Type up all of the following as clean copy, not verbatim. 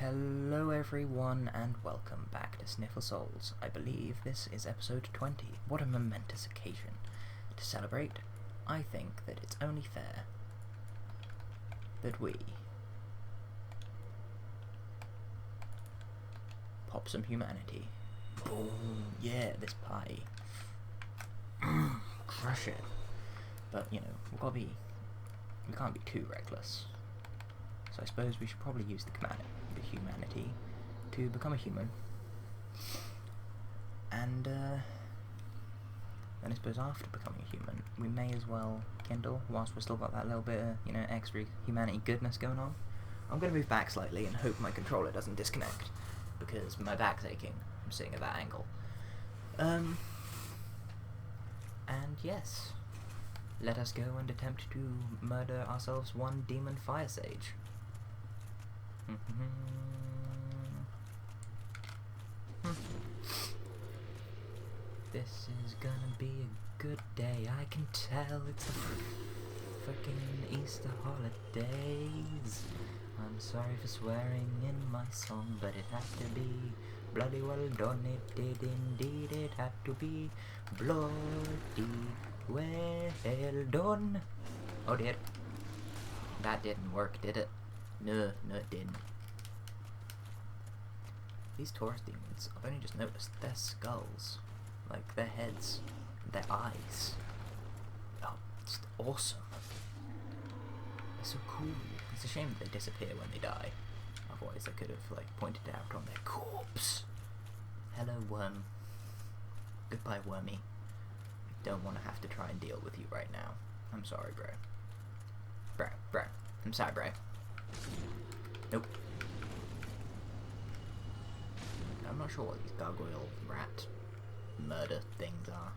Hello everyone and welcome back to Sniffle Souls. I believe this is episode 20. What a momentous occasion. To celebrate, I think that it's only fair that we pop some humanity. Boom, yeah, this pie. Crush it. But, you know, we can't be too reckless. So I suppose we should probably use the humanity to become a human. And then I suppose after becoming a human, we may as well kindle whilst we've still got that little bit of, extra humanity goodness going on. I'm going to move back slightly and hope my controller doesn't disconnect, because my back's aching. I'm sitting at that angle. And yes, let us go and attempt to murder ourselves one demon fire sage. This is gonna be a good day. I can tell it's the freaking Easter holidays. I'm sorry for swearing in my song, but it had to be bloody well done. It did indeed. It had to be bloody well done. Oh dear. That didn't work, did it? No, it didn't. These Taurus demons, I've only just noticed their skulls, like their heads, their eyes. Oh, it's awesome. They're so cool. It's a shame that they disappear when they die. Otherwise I could have, pointed it out on their corpse. Hello, worm. Goodbye, wormy. I don't want to have to try and deal with you right now. I'm sorry, bro. Bro. I'm sorry, bro. Nope. I'm not sure what these gargoyle rat murder things are.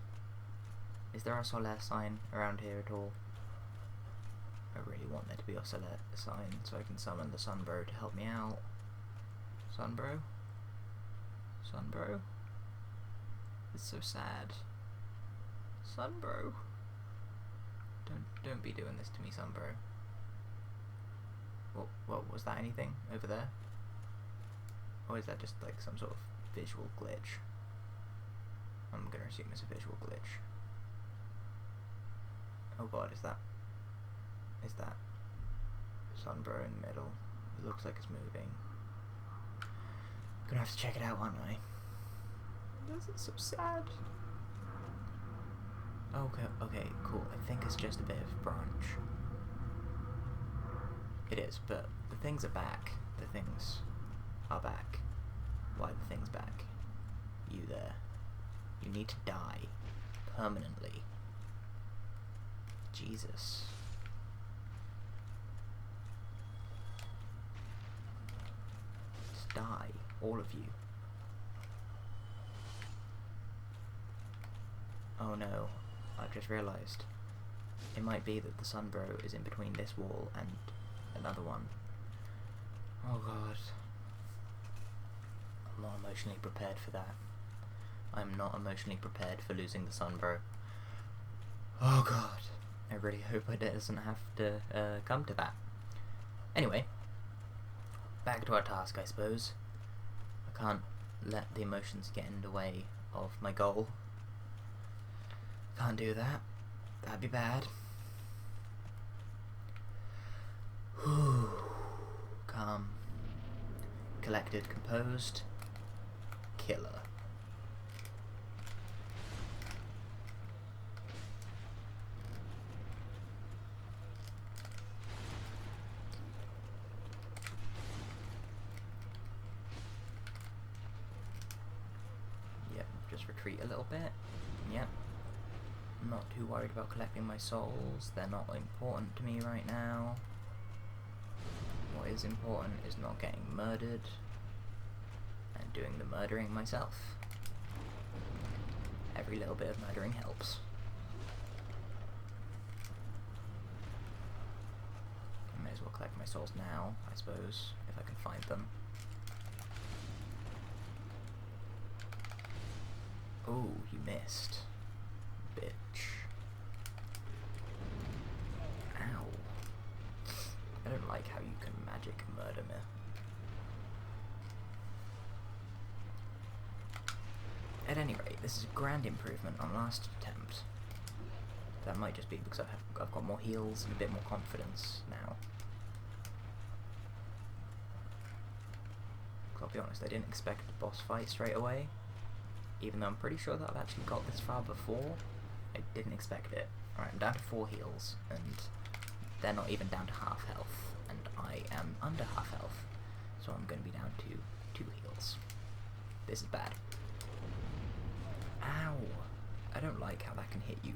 Is there a Solaire sign around here at all? I really want there to be a Solaire sign so I can summon the Sunbro to help me out. Sunbro? Sunbro? It's so sad. Sunbro? Don't be doing this to me, Sunbro. What was that, anything over there? Or is that just like some sort of visual glitch? I'm gonna assume it's a visual glitch. Oh god, is that Sunbro in the middle? It looks like it's moving. Gonna have to check it out, aren't I? This is so sad. Okay, cool. I think it's just a bit of branch. It is, but the things are back. The things are back. Why are the things back? You there. You need to die. Permanently. Jesus. Just die. All of you. Oh no. I've just realised. It might be that the Sunbro is in between this wall and another one. Oh god. I'm not emotionally prepared for that. I'm not emotionally prepared for losing the Sunbro. Oh god. I really hope it doesn't have to come to that. Anyway. Back to our task, I suppose. I can't let the emotions get in the way of my goal. Can't do that. That'd be bad. Whew. Calm. Collected, composed. Killer. Yep, just retreat a little bit. Yep. I'm not too worried about collecting my souls. They're not important to me right now. What is important is not getting murdered and doing the murdering myself. Every little bit of murdering helps. I may as well collect my souls now, I suppose, if I can find them. Oh, you missed. Bitch. Ow. I don't like how you can magic murder me. At any rate, this is a grand improvement on last attempt. That might just be because I've got more heals and a bit more confidence now. I'll be honest, I didn't expect a boss fight straight away. Even though I'm pretty sure that I've actually got this far before, I didn't expect it. Alright, I'm down to 4 heals, and they're not even down to half health, and I am under half health, so I'm going to be down to 2 heals. This is bad. Ow! I don't like how that can hit you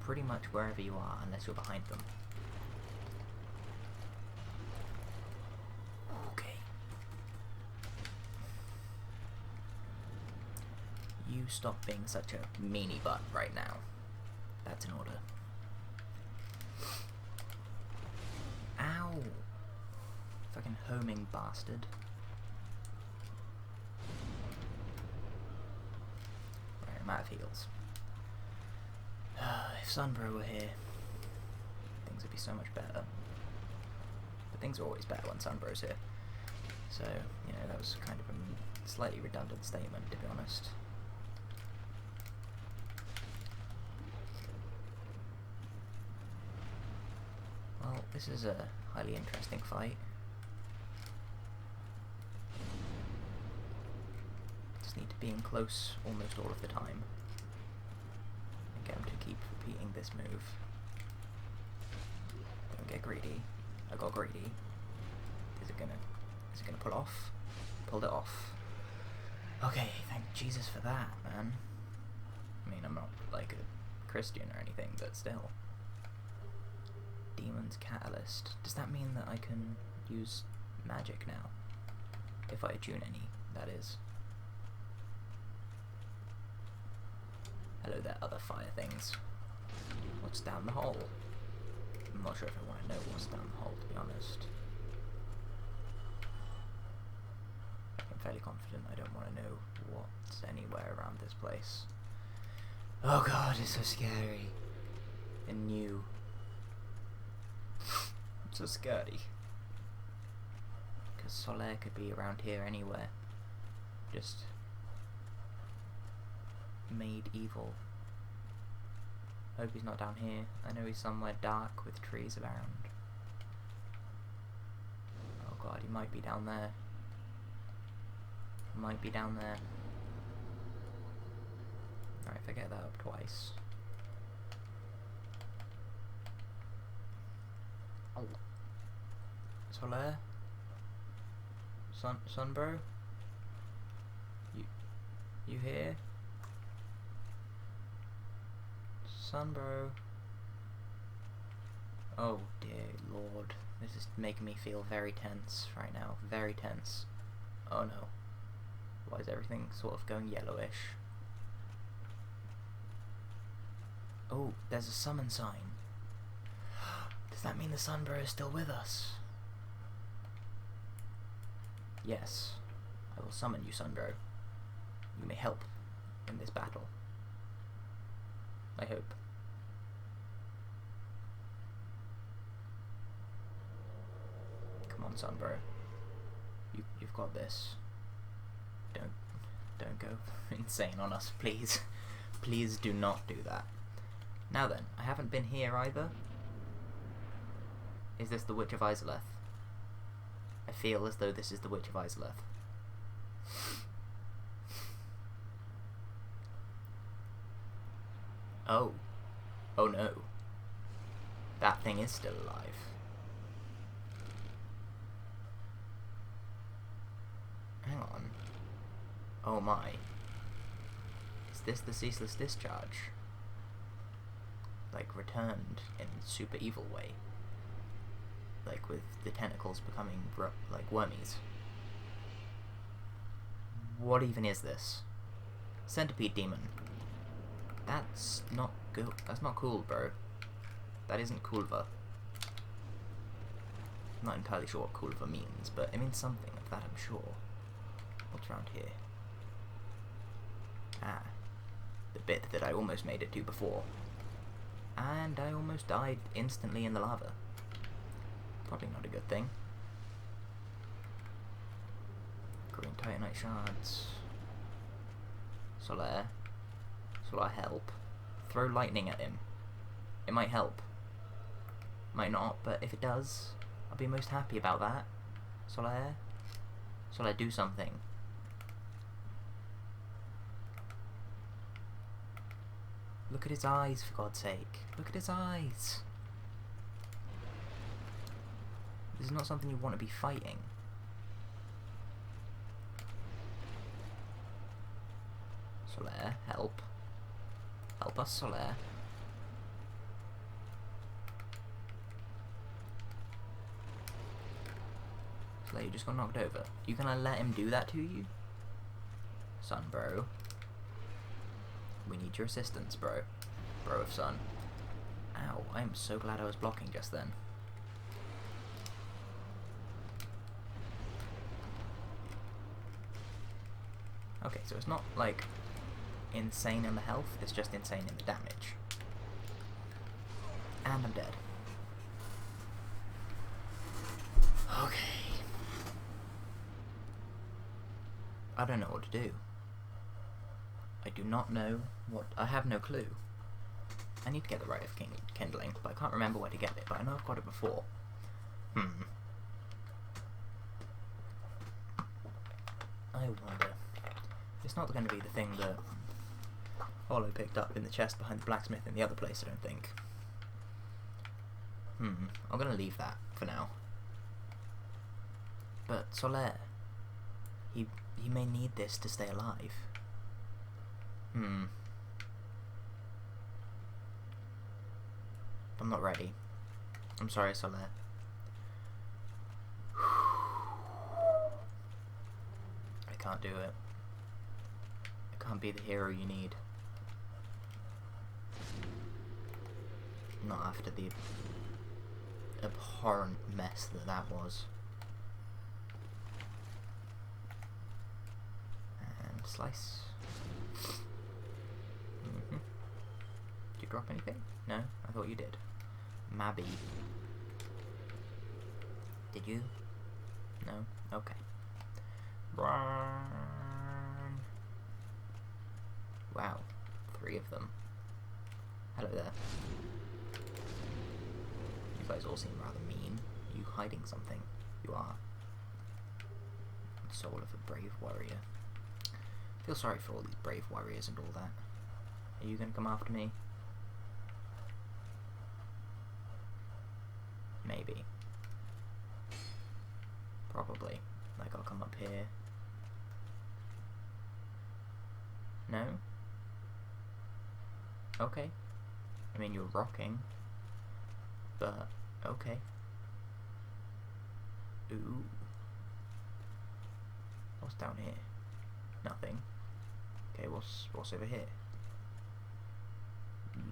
pretty much wherever you are, unless you're behind them. Okay. You stop being such a meanie butt right now. That's in order. Ow! Fucking homing bastard. Right, I'm out of heals. If Sunbro were here, things would be so much better. But things are always better when Sunbro's here. So, you know, that was kind of a slightly redundant statement, to be honest. Well, this is a highly interesting fight. Just need to be in close almost all of the time. And get him to keep repeating this move. Don't get greedy. I got greedy. Is it gonna pull off? Pulled it off. Okay, thank Jesus for that, man. I mean, I'm not like a Christian or anything, but still. Demon's Catalyst. Does that mean that I can use magic now? If I attune any, that is. Hello there, other fire things. What's down the hole? I'm not sure if I want to know what's down the hole, to be honest. I'm fairly confident I don't want to know what's anywhere around this place. Oh god, it's so scary. And new. I'm so scary. Because Solaire could be around here anywhere. Just made evil. I hope he's not down here. I know he's somewhere dark with trees around. Oh god, he might be down there. He might be down there. Alright, if I get that up twice. Oh. Solaire? Sunbro? You here? Sunbro? Oh dear lord. This is making me feel very tense right now. Very tense. Oh no. Why is everything sort of going yellowish? Oh, there's a summon sign. Does that mean the Sunbro is still with us? Yes. I will summon you, Sunbro. You may help in this battle. I hope. Come on, Sunbro. You've got this. Don't go insane on us, please. Please do not do that. Now then, I haven't been here either. Is this the Witch of Izalith? I feel as though this is the Witch of Izalith. Oh. Oh no. That thing is still alive. Hang on. Oh my. Is this the Ceaseless Discharge? Like, returned in super evil way. Like, with the tentacles becoming, like, wormies. What even is this? Centipede Demon. That's not good. That's not cool, bro. That isn't Kulva. I'm not entirely sure what Kulva means, but it means something of that, I'm sure. What's around here? Ah. The bit that I almost made it to before. And I almost died instantly in the lava. Probably not a good thing. Green Titanite shards. Solaire. Solaire, help. Throw lightning at him. It might help. Might not, but if it does, I'll be most happy about that. Solaire. Solaire, do something. Look at his eyes, for God's sake. Look at his eyes. This is not something you want to be fighting. Solaire, help. Help us, Solaire. Solaire, you just got knocked over. You gonna let him do that to you? Sun, bro. We need your assistance, bro. Bro of Sun. Ow, I'm so glad I was blocking just then. Okay, so it's not, like, insane in the health, it's just insane in the damage. And I'm dead. Okay. I don't know what to do. I do not know what... I have no clue. I need to get the Rite of Kindling, but I can't remember where to get it, but I know I've got it before. I wonder... It's not going to be the thing that Hollow picked up in the chest behind the blacksmith in the other place, I don't think. I'm going to leave that for now. But Solaire, he may need this to stay alive. I'm not ready. I'm sorry, Solaire. I can't do it. I can't be the hero you need. Not after the abhorrent mess that was. And slice. Did you drop anything? No? I thought you did. Mabby. Did you? No? Okay. Run. Wow. 3 of them. Hello there. You guys all seem rather mean. Are you hiding something? You are. Soul of a brave warrior. I feel sorry for all these brave warriors and all that. Are you gonna come after me? Maybe. Probably. Like, I'll come up here. No? Okay. I mean, you're rocking. But, okay. Ooh. What's down here? Nothing. Okay, what's over here?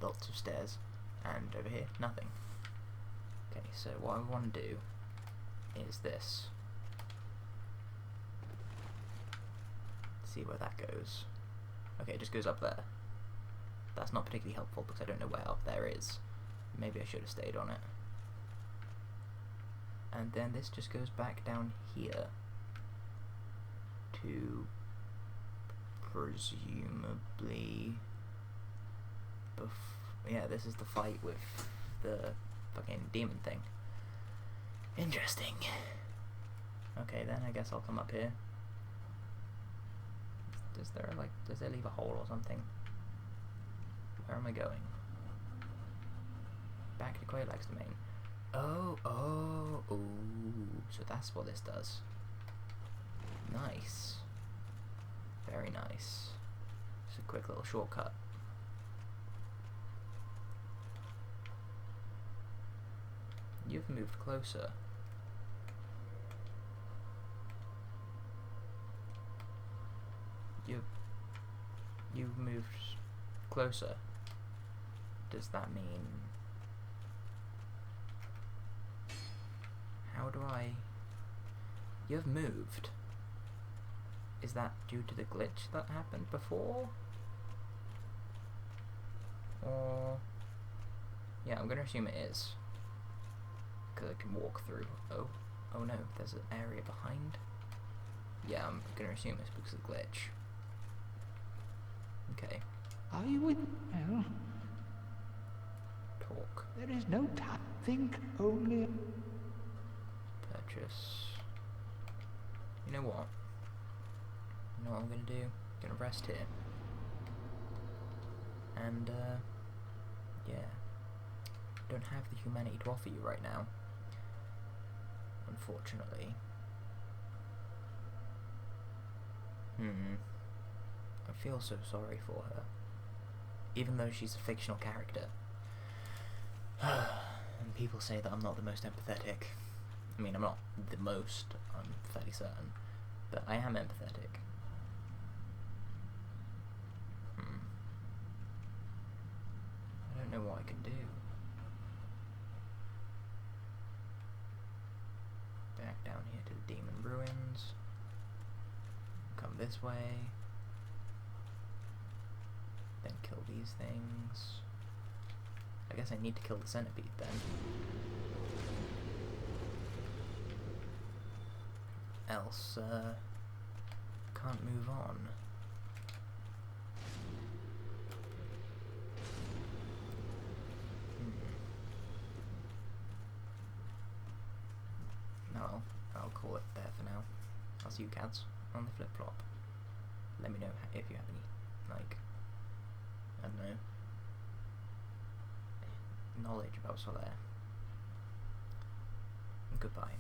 Lots of stairs. And over here, nothing. Okay, so what I want to do is this. See where that goes. Okay, it just goes up there. That's not particularly helpful because I don't know where up there is. Maybe I should have stayed on it. And then this just goes back down here to presumably yeah, this is the fight with the fucking demon thing. Interesting. Okay, then I guess I'll come up here. Does there leave a hole or something? Where am I going? Back to Quelaag's domain. Oh, so that's what this does. Nice. Very nice. Just a quick little shortcut. You've moved closer. You've moved closer. Does that mean... How do I... You've moved. Is that due to the glitch that happened before? Or... Yeah, I'm gonna assume it is. Because I can walk through. Oh no, there's an area behind. Yeah, I'm gonna assume it's because of the glitch. Okay. Are you with... Well, Talk. there is no time. Think only... Purchase. You know what? You know what I'm gonna do? I'm gonna rest here. And, yeah. Don't have the humanity to offer you right now. Unfortunately. I feel so sorry for her. Even though she's a fictional character. And people say that I'm not the most empathetic. I mean, I'm not the most, I'm fairly certain. But I am empathetic. I don't know what I can do. Back down here to the Demon Ruins. Come this way. Then kill these things. I guess I need to kill the centipede then. Else, can't move on. No, I'll call it there for now. I'll see you cats on the flip-flop. Let me know if you have any, like, I don't know, knowledge about Solaire. Goodbye.